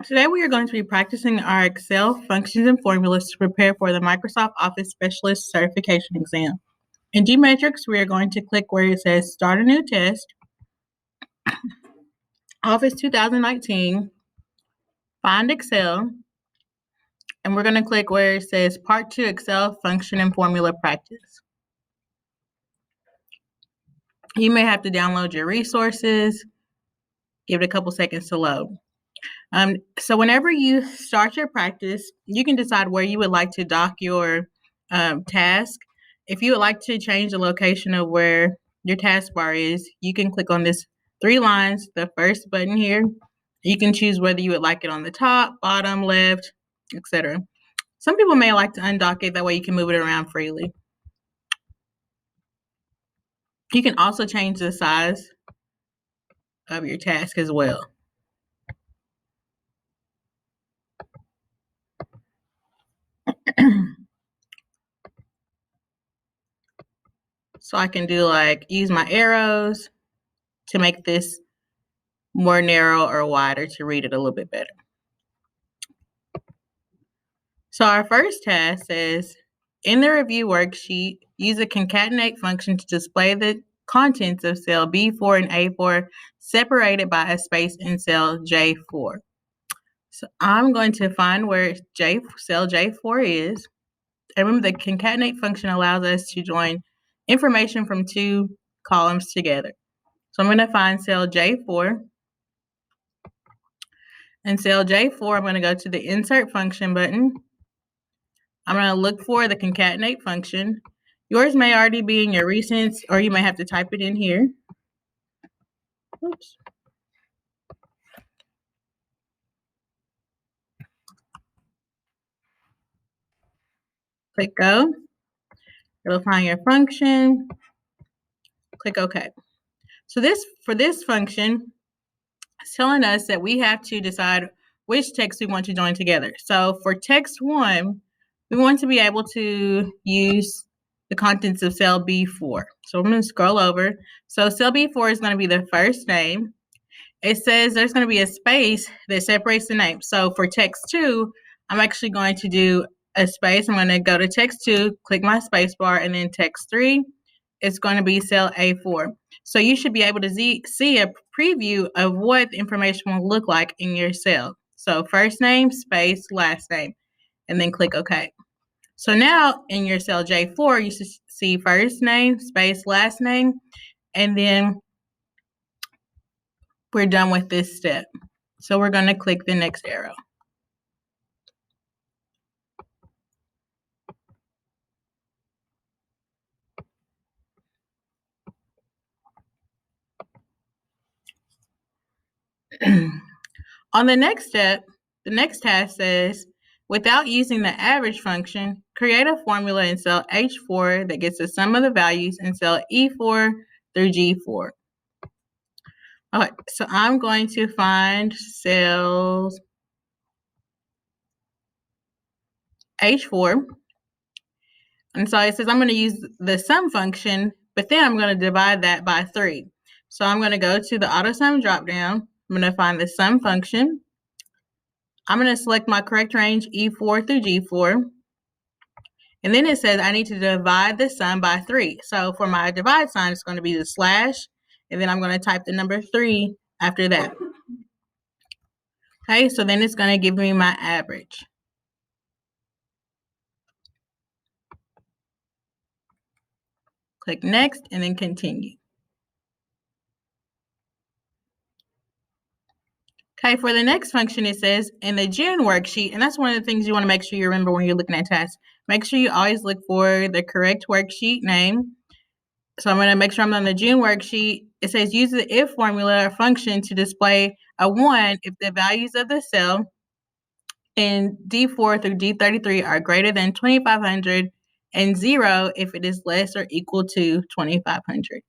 Today we are going to be practicing our Excel functions and formulas to prepare for the Microsoft Office Specialist Certification Exam. In Gmetrix, we are going to click where it says Start a New Test, Office 2019, Find Excel, and we're going to click where it says Part 2 Excel Function and Formula Practice. You may have to download your resources, give it a couple seconds to load. So whenever you start your practice, you can decide where you would like to dock your task. If you would like to change the location of where your taskbar is, you can click on this 3 lines, the first button here. You can choose whether you would like it on the top, bottom, left, etc. Some people may like to undock it, that way you can move it around freely. You can also change the size of your task as well. So I can do use my arrows to make this more narrow or wider to read it a little bit better. So our first task says, in the review worksheet, use a concatenate function to display the contents of cell B4 and A4 separated by a space in cell J4. So I'm going to find where cell J4 is. And remember, the concatenate function allows us to join information from 2 columns together. So I'm going to find cell J4. In cell J4, I'm going to go to the Insert Function button. I'm going to look for the concatenate function. Yours may already be in your recents, or you may have to type it in here. Oops. Click Go. It'll find your function. Click OK. So for this function, it's telling us that we have to decide which text we want to join together. So for text 1, we want to be able to use the contents of cell B4. So I'm going to scroll over. So cell B4 is going to be the first name. It says there's going to be a space that separates the name. So for text 2, I'm actually going to do a space. I'm going to go to text 2, click my space bar, and then text 3. It's going to be cell A4. So you should be able to see a preview of what the information will look like in your cell. So first name, space, last name, and then click OK. So now in your cell J4, you should see first name, space, last name, and then we're done with this step. So we're going to click the next arrow. On the next step, the next task says, without using the average function, create a formula in cell H4 that gets the sum of the values in cell E4 through G4. Okay, so I'm going to find cells H4. And so it says I'm going to use the sum function, but then I'm going to divide that by 3. So I'm going to go to the AutoSum dropdown. I'm going to find the sum function. I'm going to select my correct range E4 through G4. And then it says I need to divide the sum by 3. So for my divide sign, it's going to be the slash, and then I'm going to type the number 3 after that. Okay, so then it's going to give me my average. Click next and then continue. Okay, for the next function, it says in the June worksheet, and that's one of the things you want to make sure you remember when you're looking at tasks. Make sure you always look for the correct worksheet name. So I'm going to make sure I'm on the June worksheet. It says use the if formula or function to display a 1 if the values of the cell in D4 through D33 are greater than 2500 and 0 if it is less or equal to 2500.